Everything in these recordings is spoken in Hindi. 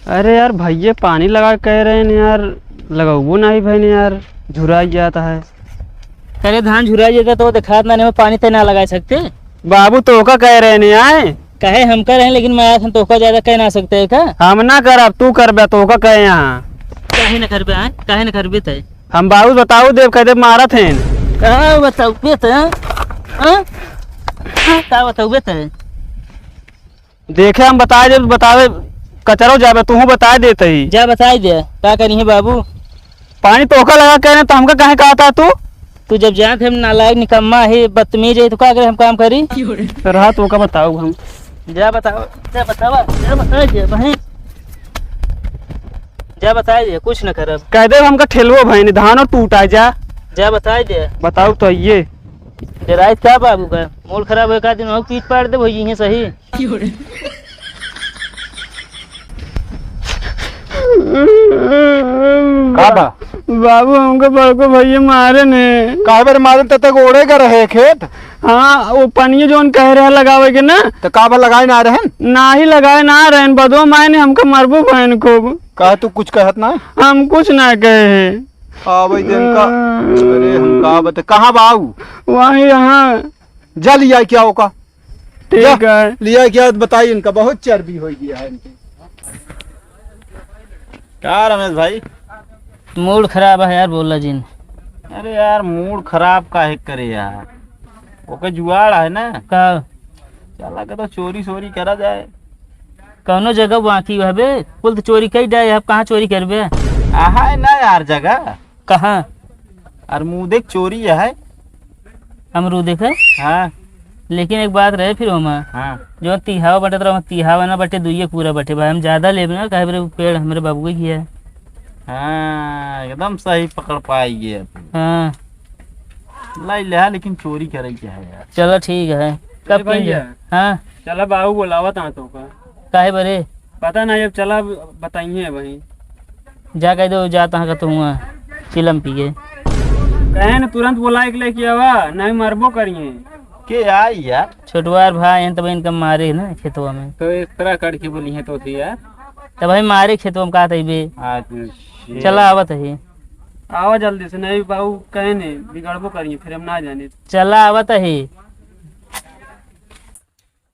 अरे यार भैया पानी लगा कह रहे हैं यार, लगाओ नहीं भाई ने यार, झुरा जाता है। अरे धान झुरा जाता तो दिखात ना में पानी तो ना लगा सकते। बाबू तो का कह रहे नहीं आए कहे हम कर रहे हैं, लेकिन मैं तो का ज्यादा कह ना सकते है का। हम ना कर, अब तू कर बे तो का कहे यहाँ काहे न करबे आए, काहे न करबे तय। हम बाबू बताऊ देव कह दे मारा थे का बताऊ बे तय, का बताऊ बे तय। देखे हम बताए दे, बतावे कचरो जाबे तू बता देते ही जा बताई दे का करी है बाबू। पानी तोका लगा कह रहे तो हमका कहे कहा था तू जब जानते हम नालायक निकम्मा है बदतमीज है तो क्या करे हम काम करी। रहा तो का बताओ हम। जा बताओ, जा बतावा, जा बताई दे बहन, जा बताई दे कुछ न करब। कह दे हमका ठेलवो भाई ने धान और टूटा जा बताई दे। बताओ तो ये डराइत का बाबू का मूड खराब हो का दिन हो पीट पाड़ दे भई है सही। बाबू हमको बड़को भैया मारे ने काहे बार मारे तक ओढ़े का रहे खेत। हाँ वो पनिया जोन कह रहे लगावे के ना तो काबा लगाए ना रहे ना ही लगाए ना रहे बदो मायने हमका मरबो बहन को। कहा तू कुछ कहत ना हम कुछ ना कहे है। भाई दिन का अरे हम का बता कहाँ बाऊ वही यहाँ जा लिया क्या होगा। ठीक है लिया क्या बताइए, इनका बहुत चर्बी हो गया है इनकी। क्या रमेश भाई मूड खराब है यार बोला जिन। अरे यार मूड खराब काहे करे यार, ओके जुआड़ है ना का चला के तो चोरी सोरी करा जाए। कौनो जगह बाकी हबे कुल तो चोरी कई जाए, अब कहाँ चोरी करबे। आहा है ना यार जगह कहाँ और मुँह देख चोरी है। अमरूद देखे। हाँ लेकिन एक बात रहे फिर ओमा हाँ जो तिहावा बटे तो तिहावा ना बटे दुइये पूरा बटे भाई हम ज्यादा लेब ना कहे बरे पेड़ हमारे बाबू के किया है। हाँ एकदम सही पकड़ पाएगी। हाँ लाई ले लेकिन चोरी करे क्या है यार। चलो ठीक है कब भैया हाँ चला बाबू बोलावा था तो का काहे बरे पता नहीं अब चला बताइए भाई। जा कह दो जाता है तो हुआ चिलम पिए कहे न तुरंत बोला एक लेके आवा नहीं मरबो करिए के आई यार छोटवार भाई हैं तब इनका मारे है ना खेतवा में तो इस तरह करके बोली है तो थी यार तब भाई मारे खेतवा में कहा था बे चला आवत है आवा जल्दी से नहीं बाबू कहे ने बिगड़बो करिए फिर हम ना जाने। चला आवत है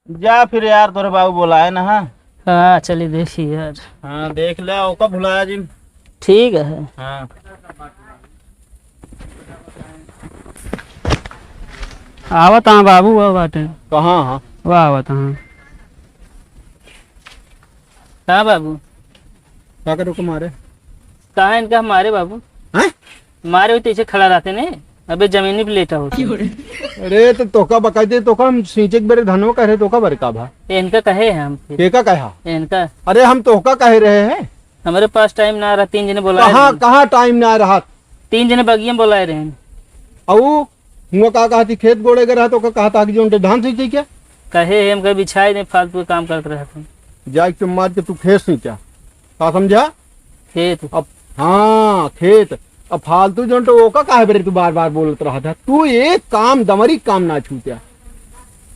जा फिर यार तोरे बाबू बोला है ना। हाँ हाँ चलिए देखिए यार। हाँ देख ले ओका भुलाया जिन। ठीक है हाँ आवत हाँ बाबू वह बाटे कहाँ हाँ वह आवत हाँ कहाँ बाबू क्या करो को मारे कहाँ इनका मारे बाबू हैं? मारे हुए पीछे खड़ा रहते ने अबे जमीनी पे लेटा होता। अरे तो तोका बकायदे तोका हम सींचे के बेरे धनवा कह रहे तोका बरे का भा इनका कहे हैं हम फिर के का कहा। इनका अरे हम तोका कह रहे हैं हमारे पास टाइम ना रहा, 3 जने बोला कहाँ टाइम ना रहा। 3 जने बगिया में बोलाए रहे औ हुआ कहा थी खेत गोड़े के रहा तो कहा था कि जो उनके धान सींचे क्या कहे हम कभी बिछाए नहीं फालतू काम करते रहते जाए तुम मार के तू खेत सींचा का समझा खेत। अब हाँ खेत अब फालतू जो तो ओका काहे बरे तू बार बार बोलत रहा था। तू एक काम दमरी काम ना छूटा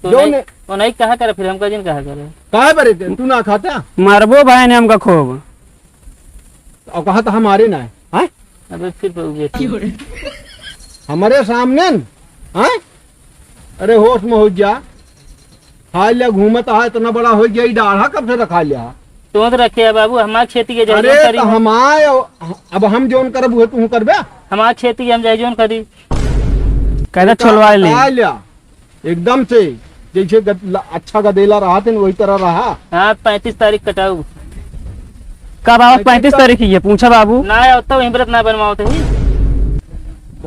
तो जो नहीं, वो नहीं कहा करे फिर हमका जिन कहा करे काहे बरे तू ना खाता मरबो भाई ने हमका खूब और कहा था हमारे ना है अबे फिर हमारे सामने हैं। अरे होश में हो जा खा लिया घूमत आ इतना बड़ा हो गया डाढ़ा कब से रखा लिया। तो रखे है बाबू हमारी खेती के अरे जाए तो हमारे अब हम जोन करब हुए तू करबे हमारी खेती के हम जाए जोन करी कहते छोलवा ले लिया एकदम से जैसे अच्छा गदेला रहा थे वही तरह रहा। हाँ 35 तारीख कटाऊ कब आवत 35 तारीख ही है पूछा बाबू ना तो व्रत ना बनवाओ थे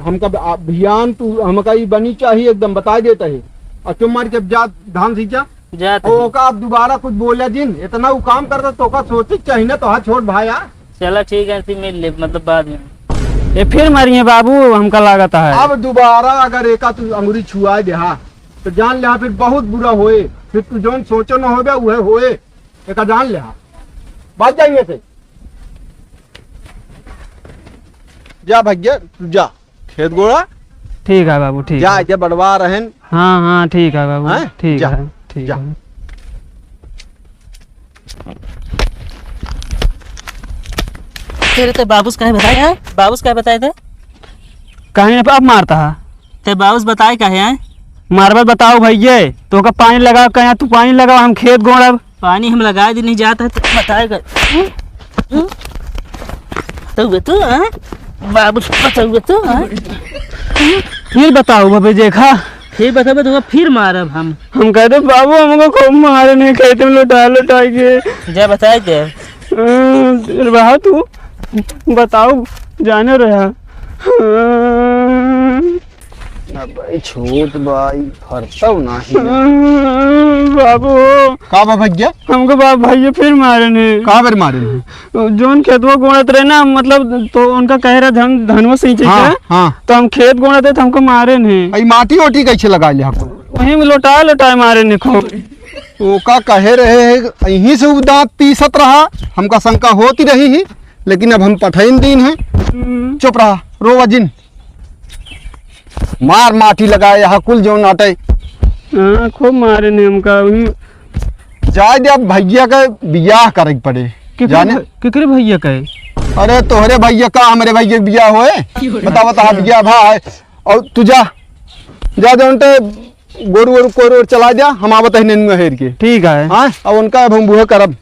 हमका अभियान तू हमका ये बनी चाहिए एकदम बता देता है और तुम मार के जा धान सींचा जाते ओका अब दोबारा कुछ बोला जिन इतना वो काम करता तो का सोचे चाहिए ना तो हाँ छोड़ भाई यार। चला ठीक है ऐसे मिल ले मतलब बाद में ये फिर मरिए बाबू हमका लागत है। अब दोबारा अगर एका तू अंगुरी छुआ दे तो जान ले फिर बहुत बुरा होए फिर तू जोन सोचो न होबे वह होए एका जान ले बात जाएंगे थे जा भैया तू जा खेत गोड़ा ठीक है बाबू ठीक जा है। जा बढ़वा रहे हाँ हाँ ठीक है बाबू हैं? ठीक जा, है ठीक जा। है। तेरे ते बाबूस काहे बताए हैं? बाबूस काहे बताए थे? कहीं अब मारता है ते बाबूस बताए काहे हैं? मारबत बताओ भैया तो का पानी लगा कहीं तू पानी लगा हम खेत गोड़ब पानी हम लगा दी नहीं जाता है तो बताएगा तो हाँ? बाबूस बताओगे तो हाँ? फिर बताओ भवे देखा फिर बताओगे तो फिर मारब हम कहते बाबू हमको खूब मारे नहीं कहते लौटा के जा बताए दे। रहा तू बताओ जाने रहा भाई छोट भाई फरता नहीं बाबू का बा भैया हमको बाप भैया फिर मारे ने कहाँ पर मारे जोन खेतवा गोड़त रहे ना मतलब तो उनका कह रहा हम धनवा सींचे हाँ, हाँ। तो हम खेत गोड़ते तो हमको मारे ने आई माटी ओटी कैसे लगा लिया आपको वहीं में लौटाए मारे ने खूब ओका कहे रहे है यहीं से दांत पीसत रहा हमका शंका होती रही ही लेकिन अब हम पठैन दिन है चुप रहा रोवा जिन मार माटी लगाए यहाँ कुल जो नाटे हाँ खूब मारे ने हमका वहीं जाए दे अब भैया का बियाह करे पड़े जाने किकरे भैया कहे अरे तोहरे भैया का हमारे भैया के बियाह होए बता बता बियाह भाई और तू जा उनटे गोरू कोर चला जा हम आवत है हेर के ठीक है हाँ अब उनका अब हम बुहे करब